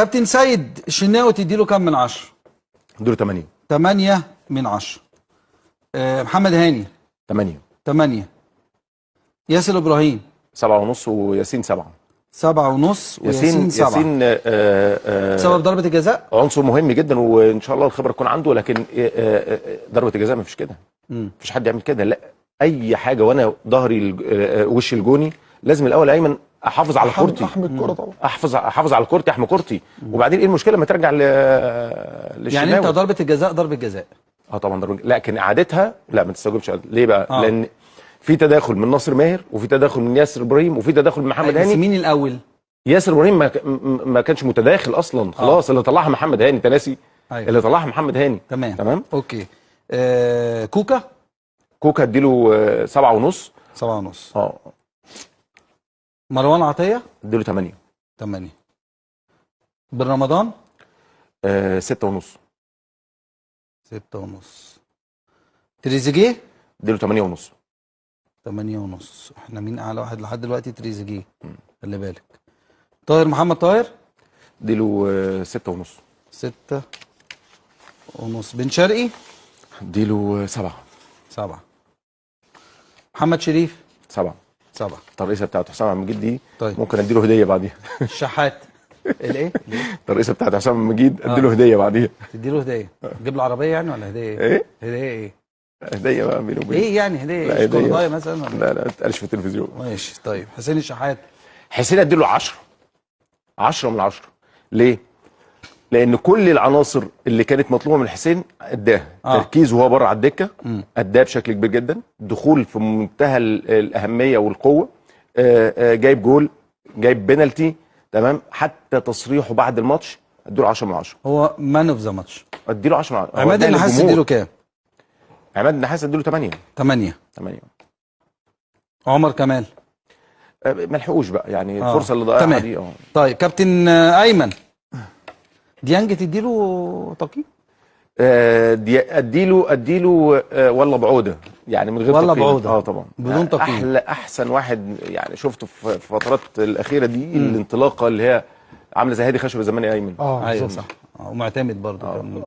كابتن سيد الشناوي تديله كام من 10؟ اديله 8. 8 من 10. محمد هاني 8. 8. ياسر ابراهيم 7.5 وياسين 7. 7.5 وياسين 7. ياسين بسبب ضربة الجزاء؟ عنصر مهم جدا، وان شاء الله الخبره تكون عنده، لكن ضربه الجزاء ما فيش كده. مفيش حد يعمل كده، لا اي حاجه وانا ظهري وش الجوني لازم الاول ايمن احافظ على كورتي، احمي الكوره طبعا، احافظ على كورتي، احمي كورتي. وبعدين ايه المشكله لما ترجع للشناوي؟ يعني انت ضربة الجزاء ضربة جزاء؟ طبعا ضربه، لكن اعادتها لا ما تستوجبش. ليه بقى؟ لان في تداخل من ناصر ماهر، وفي تداخل من ياسر ابراهيم، وفي تداخل من محمد هاني. بس مين الاول؟ ياسر ابراهيم ما كانش متداخل اصلا خلاص. اللي طلعها محمد هاني، انت ناسي؟ اللي طلعها محمد هاني. تمام اوكي. كوكا اديله 7.5. 7.5. مروان عطيه اديله 8. 8. بن رمضان 6.5. 6.5. تريزيجيه اديله 8.5. 8.5. احنا مين اعلى واحد لحد دلوقتي؟ تريزيجيه، خلي بالك. محمد طاهر اديله 6.5. 6.5. بن شرقي اديله 7. 7. محمد شريف 7. 7. الترقيصه بتاعت حسام عبد المجيد دي طيب ممكن اديله هديه بعديها. الشحات الايه؟ الترقيصه بتاعت حسام عبد المجيد اديله هديه بعديها. تديله هديه؟ تجيب له عربيه يعني ولا هديه ايه؟ هديه ايه؟ هديه بقى بينه وبينه. ايه يعني هديه؟ كوردايه مثلا؟ لا ما تتقالش في التلفزيون. ماشي. طيب حسين الشحات؟ حسين اديله 10. 10 من 10. ليه؟ لان كل العناصر اللي كانت مطلوبه من حسين اداها. تركيز وهو بره على الدكه اداه بشكل كبير جدا، دخول في منتهى الاهميه والقوه، جايب جول، جايب بينالتي، تمام. حتى تصريحه بعد الماتش اديله 10 من 10. هو مان اوف ذا ماتش. اديله 10 من 10. عماد النحاس اديله كام؟ عماد النحاس اديله 8. 8. عمر كمال ما لحقوش بقى يعني الفرصه اللي ضيعها دي. طيب كابتن ايمن، ديانج تديله تقييم؟ اديله والله بعوده، يعني من غير والله تقييم. بعوده طبعا بدون تقييم. احسن واحد يعني شفته في الفترات الاخيره دي. الانطلاقه اللي هي عامله زي هادي خشب زمان يا ايمن. ايوه صح. ومعتمد برضه